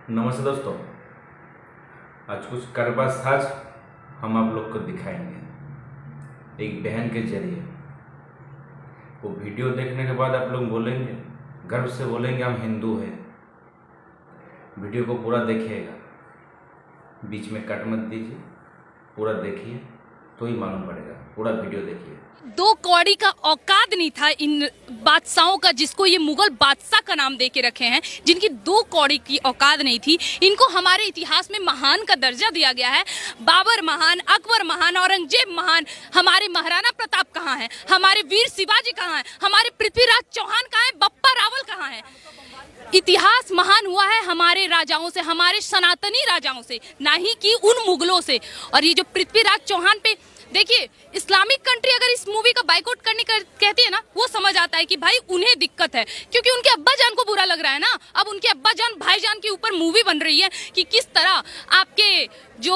नमस्ते दोस्तों, आज कुछ करवा साज हम आप लोग को दिखाएंगे एक बहन के जरिए। वो वीडियो देखने के बाद आप लोग बोलेंगे, गर्व से बोलेंगे हम हिंदू हैं। वीडियो को पूरा देखिएगा, बीच में कट मत दीजिए, पूरा देखिए तो ही मालूम पड़ेगा। पूरा वीडियो देखिए। दो कौड़ी का औकात नहीं था इन बादशाहों का, जिसको ये मुगल बादशाह का नाम दे के रखे हैं, जिनकी दो कौड़ी की औकात नहीं थी। इनको हमारे इतिहास में महान का दर्जा दिया गया है। बाबर महान, अकबर महान, औरंगजेब महान। हमारे महाराणा प्रताप कहाँ हैं? हमारे वीर शिवाजी कहाँ हैं? हमारे पृथ्वीराज चौहान कहाँ हैं? बप्पा रावल कहाँ हैं? इतिहास महान हुआ है हमारे राजाओं से, हमारे सनातनी राजाओं से, ना ही कि उन मुगलों से। और ये जो पृथ्वीराज चौहान पे देखिए, इस्लामिक कंट्री अगर इस मूवी का बाइकआउट करने कहती है ना, वो समझ आता है कि भाई उन्हें दिक्कत है, क्योंकि उनके अब्बा जान को बुरा लग रहा है ना। अब उनके अब्बा जान, भाईजान के ऊपर मूवी बन रही है कि किस तरह आपके जो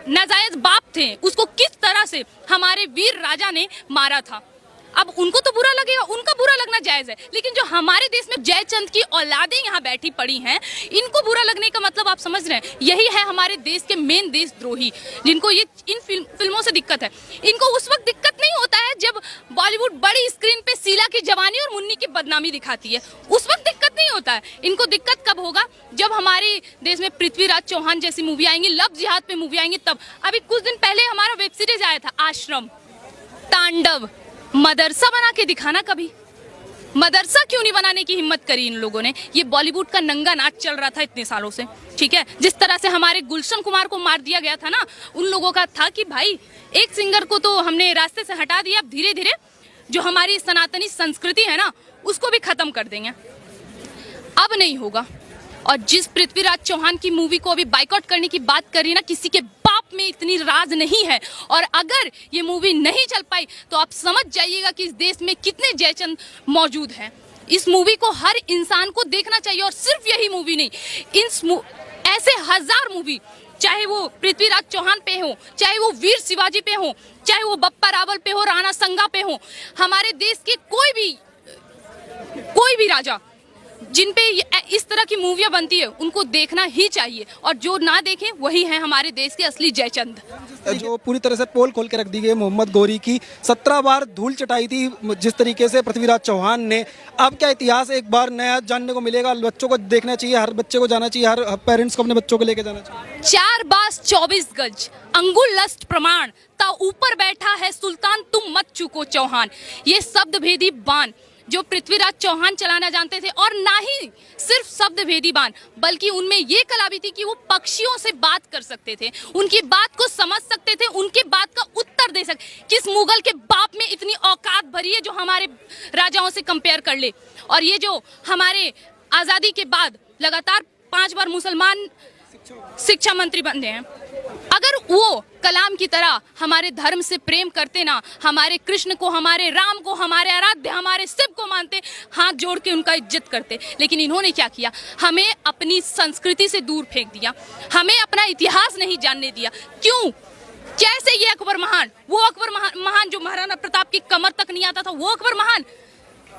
नाजायज बाप थे उसको किस तरह से हमारे वीर राजा ने मारा था। अब उनको तो बुरा लगेगा, उनका बुरा लगना जायज है, लेकिन जो हमारे देश में जयचंद की औलादें यहाँ बैठी पड़ी हैं, इनको बुरा लगने का मतलब आप समझ रहे हैं, यही है हमारे देश के मेन देशद्रोही, जिनको ये इन फिल्मों से दिक्कत है। इनको उस वक्त दिक्कत नहीं होता है जब बॉलीवुड बड़ी स्क्रीन पे शीला की जवानी और मुन्नी की बदनामी दिखाती है, उस वक्त दिक्कत नहीं होता है। इनको दिक्कत कब होगा? जब हमारे देश में पृथ्वीराज चौहान जैसी मूवी आएंगी, लव जिहाद पे मूवी आएंगी, तब। अभी कुछ दिन पहले हमारा वेब सीरीज आया था आश्रम, तांडव। मदरसा बना के दिखाना कभी। मदरसा क्यों नहीं बनाने की हिम्मत करी इन लोगों ने? ये बॉलीवुड का नंगा नाच चल रहा था इतने सालों से, ठीक है। जिस तरह से हमारे गुलशन कुमार को मार दिया गया था ना, उन लोगों का था कि भाई एक सिंगर को तो हमने रास्ते से हटा दिया, अब धीरे धीरे जो हमारी सनातनी संस्कृति है ना उसको भी खत्म कर देंगे। अब नहीं होगा। और जिस पृथ्वीराज चौहान की मूवी को अभी बाइकआउट करने की बात करी ना, किसी के बाप में इतनी राज नहीं है। और अगर ये मूवी नहीं चल पाई तो आप समझ जाइएगा कि इस देश में कितने जयचंद मौजूद हैं। इस मूवी को हर इंसान को देखना चाहिए, और सिर्फ यही मूवी नहीं, ऐसे हजार मूवी, चाहे वो पृथ्वीराज चौहान पे हो, चाहे वो वीर शिवाजी पे हो, चाहे वो बप्पा रावल पे हो, राणा संगा पे हो, हमारे देश के कोई भी राजा जिन पे इस तरह की मूवियां बनती है उनको देखना ही चाहिए। और जो ना देखें वही है हमारे देश के असली जयचंद। जो पूरी तरह से पोल खोल के रख दी गई मोहम्मद गौरी की, 17 बार धूल चटाई थी जिस तरीके से पृथ्वीराज चौहान ने। अब क्या इतिहास एक बार नया जानने को मिलेगा? बच्चों को देखना चाहिए, हर बच्चे को जाना चाहिए, हर पेरेंट्स को अपने बच्चों को लेके जाना चाहिए। 4 बास 24 गज, अंगुल लस्ट प्रमाण, ता ऊपर बैठा है सुल्तान तुम मत चूको चौहान। ये शब्द भेदी बाण जो पृथ्वीराज चौहान चलाना जानते थे, और ना ही सिर्फ शब्द भेदी बाण, बल्कि उनमें ये कला भी थी कि वो पक्षियों से बात कर सकते थे, उनकी बात को समझ सकते थे, उनके बात का उत्तर दे सकते। किस मुगल के बाप में इतनी औकात भरी है जो हमारे राजाओं से कंपेयर कर ले? और ये जो हमारे आजादी के बाद लगातार 5 बार मुसलमान शिक्षा मंत्री बने हैं, अगर वो कलाम की तरह हमारे धर्म से प्रेम करते ना, हमारे कृष्ण को, हमारे राम को, हमारे आराध्य, हमारे शिव को मानते, हाथ जोड़ के उनका इज्जत करते, लेकिन इन्होंने क्या किया? हमें अपनी संस्कृति से दूर फेंक दिया, हमें अपना इतिहास नहीं जानने दिया। क्यों? कैसे ये अकबर महान, वो अकबर महान जो महाराणा प्रताप की कमर तक नहीं आता था, वो अकबर महान?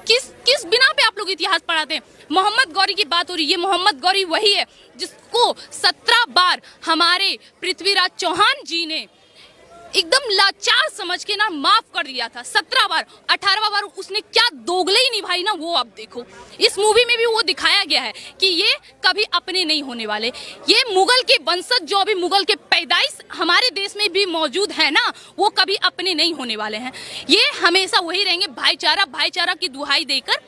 किस बिना पे आप लोग इतिहास पढ़ाते हैं? मोहम्मद गौरी की बात हो रही है। ये मोहम्मद गौरी वही है जिसको 17 बार हमारे पृथ्वीराज चौहान जी ने एकदम लाचार समझ के ना माफ कर दिया था। 17 बार, 18वां बार उसने क्या दोगले ही निभाई ना, वो आप देखो। इस मूवी में भी वो दिखाया गया है कि ये कभी अपने नहीं होने वाले। ये मुगल के वंशज, जो अभी मुगल के पैदाइश हमारे देश में भी मौजूद है ना, वो कभी अपने नहीं होने वाले हैं। ये हमेशा वही रहेंगे, भाईचारा की दुहाई देकर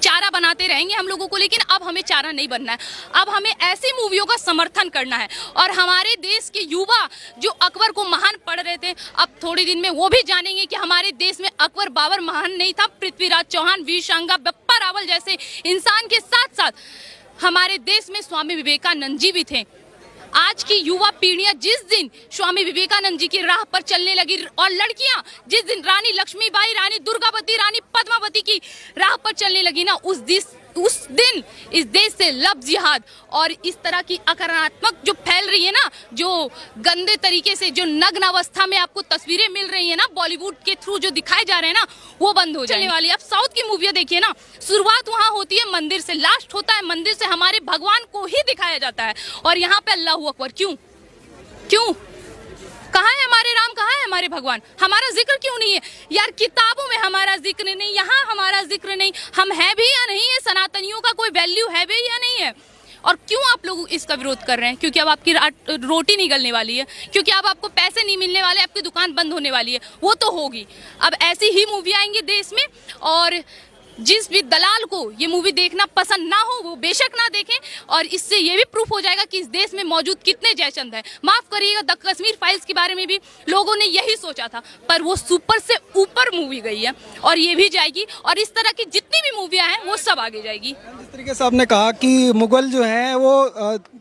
चारा बनाते रहेंगे हम लोगों को। लेकिन अब हमें चारा नहीं बनना है, अब हमें ऐसी मूवियों का समर्थन करना है। और हमारे देश के युवा जो अकबर को महान पढ़ रहे थे, अब थोड़ी दिन में वो भी जानेंगे कि हमारे देश में अकबर बाबर महान नहीं था, पृथ्वीराज चौहान, वीर शांगा, बप्पा रावल जैसे इंसान के साथ साथ हमारे देश में स्वामी विवेकानंद जी भी थे। आज की युवा पीढ़ियां जिस दिन स्वामी विवेकानंद जी की राह पर चलने लगी, और लड़कियां जिस दिन रानी लक्ष्मीबाई, रानी दुर्गावती, रानी पद्मावती की राह पर चलने लगी ना, उस उस दिन इस देश से लब जिहाद और इस तरह की अकारात्मक जो फैल रही है ना, जो गंदे तरीके से जो नग्न अवस्था में आपको तस्वीरें मिल रही है ना, बॉलीवुड के थ्रू जो दिखाए जा रहे हैं ना, वो बंद हो जाने वाली है। आप साउथ की मूवियाँ देखिए ना, शुरुआत वहाँ होती है मंदिर से, लास्ट होता है मंदिर से, हमारे भगवान को ही दिखाया जाता है। और यहाँ पे अल्लाहू अकबर क्यों? कहाँ है हमारे राम, कहाँ है हमारे भगवान? हमारा जिक्र क्यों नहीं है यार? किताबों में हमारा जिक्र नहीं, यहाँ हमारा जिक्र नहीं, हम है भी या नहीं है? सनातनियों का कोई वैल्यू है भी या नहीं है? और क्यों आप लोग इसका विरोध कर रहे हैं? क्योंकि अब आपकी रोटी निगलने वाली है, क्योंकि अब आपको पैसे नहीं मिलने वाले, आपकी दुकान बंद होने वाली है। वो तो होगी, अब ऐसी ही मूवी आएंगी देश में, और जिस भी दलाल को ये मूवी देखना पसंद ना हो वो बेशक ना देखें। और इससे ये भी प्रूफ हो जाएगा कि इस देश में मौजूद कितने जयचंद हैं। माफ करिएगा, द कश्मीर फाइल्स के बारे में भी लोगों ने यही सोचा था, पर वो सुपर से ऊपर मूवी गई है और ये भी जाएगी, और इस तरह की जितनी भी मूवियाँ हैं वो सब आगे जाएगी। जिस तरीके से आपने कहा कि मुगल जो हैं वो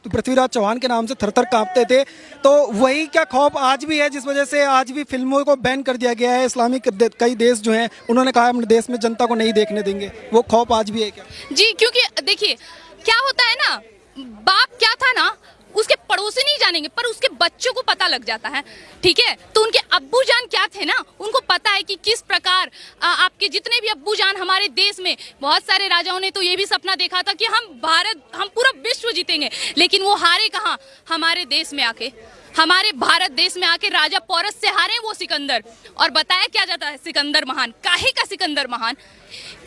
पृथ्वीराज चौहान के नाम से थर-थर कांपते थे, तो वही क्या खौफ आज भी है जिस वजह से आज भी फिल्मों को बैन कर दिया गया है? इस्लामिक कई देश जो हैं उन्होंने कहा अपने देश में जनता को नहीं देखने देंगे, वो खौफ आज भी है क्या? जी, क्योंकि देखिए क्या होता है ना, बाप क्या था ना, उसके पड़ोसी नहीं जानेंगे पर उसके बच्चों को पता लग जाता है, ठीक है? तो उनके अब्बू जान क्या थे ना, उनको पता है कि किस प्रकार आपके जितने भी अब्बू जान हमारे देश में, बहुत सारे राजाओं ने तो ये भी सपना देखा था कि हम पूरा विश्व जीतेंगे, लेकिन वो हारे कहाँ? हमारे देश में आके, हमारे भारत देश में आके राजा पोरस से हारे वो सिकंदर। और बताया क्या जाता है सिकंदर महान, काहे का सिकंदर महान,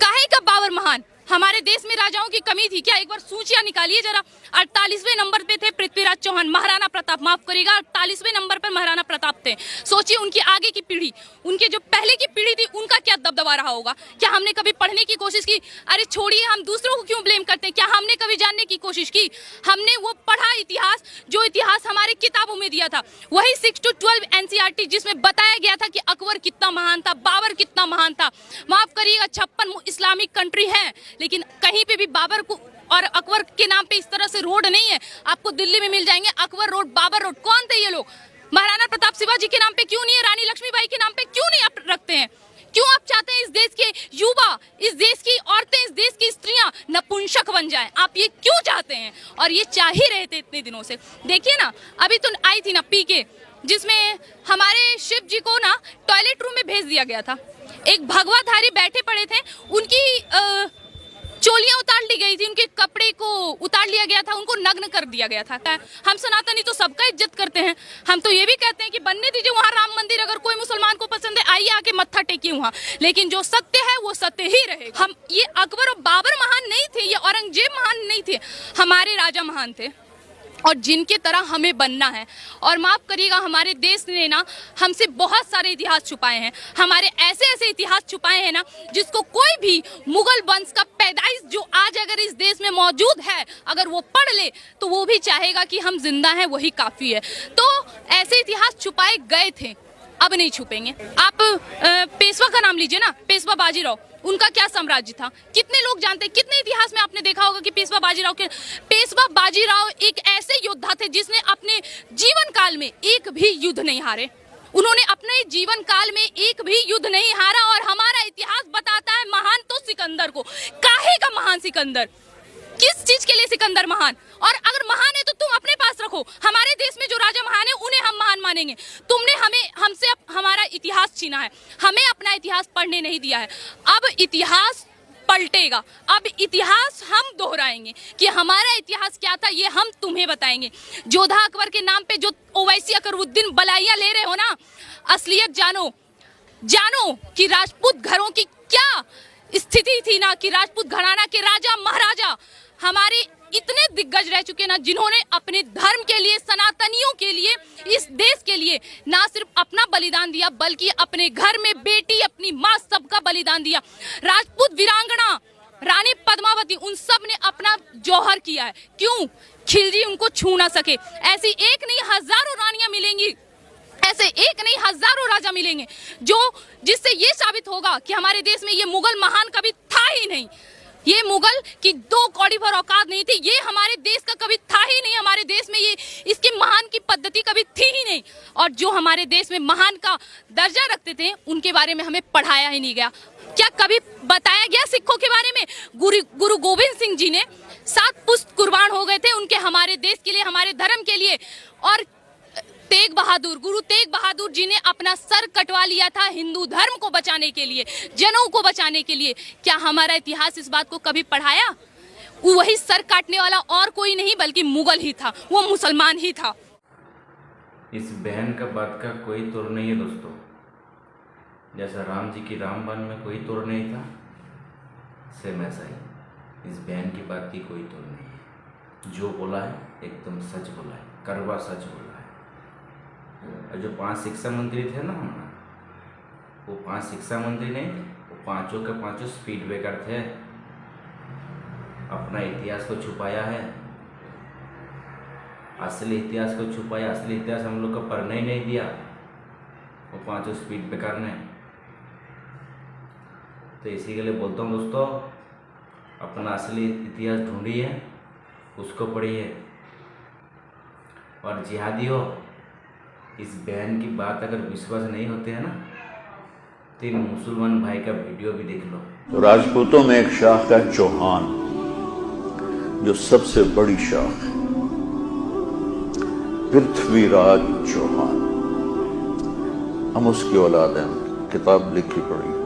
काहे का बाबर महान? हमारे देश में राजाओं की कमी थी क्या? एक बार सूचियां निकालिए जरा। 48वें नंबर पे थे पृथ्वीराज चौहान, महाराणा प्रताप, माफ करिएगा 48वें नंबर पर महाराणा प्रताप थे। सोचिए उनकी आगे की पीढ़ी, उनके जो पहले की पीढ़ी थी, उनका क्या दबदबा रहा होगा। क्या हमने कभी पढ़ने की कोशिश की? अरे छोड़िए, हम दूसरों को क्यों ब्लेम करते हैं? क्या हमने कभी जानने की कोशिश की? हमने वो पढ़ा इतिहास, जो इतिहास हमारे किताबों में दिया था, वही 6 to 12 NCERT, जिसमें बताया गया था कि अकबर कितना महान था, बाबर कितना महान था। माफ करिएगा 56 इस्लामिक कंट्री है, लेकिन कहीं पे भी बाबर को और अकबर के नाम पे इस तरह से रोड नहीं है। आपको दिल्ली में मिल जाएंगे अकबर रोड, बाबर रोड। कौन थे ये लोग? महाराणा प्रताप शिवाजी के नाम पे क्यों नहीं है? रानी लक्ष्मीबाई के नाम पे क्यों नहीं आप रखते हैं? क्यों आप चाहते हैं इस देश के युवा, इस देश की औरतें, इस देश की स्त्रियां नपुंसक बन जाएं? आप ये क्यों चाहते हैं? और ये चाह ही रहे थे इतने दिनों से। देखिए ना, अभी तो आई थी ना पीके, जिसमें हमारे शिव जी को ना टॉयलेट रूम में भेज दिया गया था। एक भगवाधारी बैठे पड़े थे, उनकी चोलियां उतार ली गई थी, उनके कपड़े को उतार लिया गया था, उनको नग्न कर दिया गया था। हम सनातनी तो सबका इज्जत करते हैं, हम तो ये भी कहते हैं कि बनने दीजिए वहां राम मंदिर, अगर कोई मुसलमान को पसंद है आइए आके मत्था टेकिए वहां, लेकिन जो सत्य है वो सत्य ही रहेगा। हम ये अकबर और बाबर महान नहीं थे, ये औरंगजेब महान नहीं थे, हमारे राजा महान थे, और जिनके तरह हमें बनना है। और माफ करिएगा, हमारे देश ने ना हमसे बहुत सारे इतिहास छुपाए हैं, हमारे ऐसे ऐसे इतिहास छुपाए हैं ना, जिसको कोई भी मुगल वंश का पैदाइश जो आज अगर इस देश में मौजूद है, अगर वो पढ़ ले तो वो भी चाहेगा कि हम जिंदा हैं, वही काफी है। तो ऐसे इतिहास छुपाए गए थे, अब नहीं छुपेंगे। आप पेशवा का नाम लीजिए ना, पेशवा बाजीराव, उनका क्या साम्राज्य था? कितने लोग जानते हैं? कितने इतिहास में आपने देखा होगा कि पेशवा बाजीराव एक ऐसे योद्धा थे जिसने अपने जीवन काल में एक भी युद्ध नहीं हारे। उन्होंने अपने जीवन काल में एक भी युद्ध नहीं हारा, और हमारा इतिहास बताता है महान तो सिकंदर को। काहे का महान सिकंदर? किस चीज के लिए सिकंदर महान? और अगर महान है तो तुम अपने पास रखो। हमारे देश में जो राजा महान है उन्हें हम महान मानेंगे। तुमने हमसे हमारा इतिहास छीना है, हमें अपना इतिहास पढ़ने नहीं दिया है। अब इतिहास पलटेगा, अब इतिहास हम दोहराएंगे कि हमारा इतिहास क्या था, ये हम तुम्हें बताएंगे। जोधा अकबर के नाम पे जो ओवैसी अकबरुद्दीन बलाइयां ले रहे हो ना, असलियत जानो कि राजपूत घरों की क्या स्थिति थी ना, कि राजपूत घराना के राजा महाराजा हमारे इतने दिग्गज रह चुके ना, जिन्होंने अपने धर्म के लिए, सनातनियों के लिए, इस देश के लिए ना सिर्फ अपना बलिदान दिया, बल्कि अपने घर में बेटी, अपनी माँ, सबका बलिदान दिया। राजपूत वीरांगना रानी पद्मावती, उन सब ने अपना जौहर किया है। क्यों? खिलजी उनको छू ना सके। ऐसी एक नहीं हजारों रानियां मिलेंगी, ऐसे एक नहीं हजारों राजा मिलेंगे, जिससे ये साबित होगा कि हमारे देश में ये मुगल महान कभी था ही नहीं। ये मुगल की 2 कौड़ी भर औकात नहीं थी, ये हमारे देश का कभी था ही नहीं। हमारे देश में ये इसके महान की पद्धति कभी थी ही नहीं, और जो हमारे देश में महान का दर्जा रखते थे उनके बारे में हमें पढ़ाया ही नहीं गया। क्या कभी बताया गया सिखों के बारे में? गुरु गोविंद सिंह जी ने 7 पुस्त कुर्बान हो गए थे उनके, हमारे देश के लिए, हमारे धर्म के लिए। और गुरु तेग बहादुर जी ने अपना सर कटवा लिया था हिंदू धर्म को बचाने के लिए, जनों को बचाने के लिए। क्या हमारा इतिहास इस बात को कभी पढ़ाया? वही सर काटने वाला और कोई नहीं बल्कि मुगल ही था, वो मुसलमान ही था। इस बहन का बात का कोई तोड़ नहीं है दोस्तों। जैसा राम जी की रामबाण में कोई तोड़ नहीं था, सेम ऐसा ही इस बहन की बात की कोई तोड़ नहीं है। जो बोला है एकदम सच बोला है, करवा सच बोला है। और जो 5 शिक्षा मंत्री थे ना हमारा, वो 5 शिक्षा मंत्री नहीं थे, वो 5 के 5 स्पीड ब्रेकर थे। अपना इतिहास को छुपाया है, असली इतिहास को छुपाया। असली इतिहास हम लोग को पढ़ने ही नहीं दिया वो 5 स्पीड ब्रेकर ने। तो इसी के लिए बोलता हूँ दोस्तों, अपना असली इतिहास ढूंढिए, उसको पढ़िए। और जिहादियों, इस बहन की बात अगर विश्वास नहीं होते हैं ना, तो इन मुसलमान भाई का वीडियो भी देख लो। तो राजपूतों में एक शाख है चौहान, जो सबसे बड़ी शाख है, पृथ्वीराज चौहान। हम उसकी औलाद हैं, किताब लिखी पढ़ी।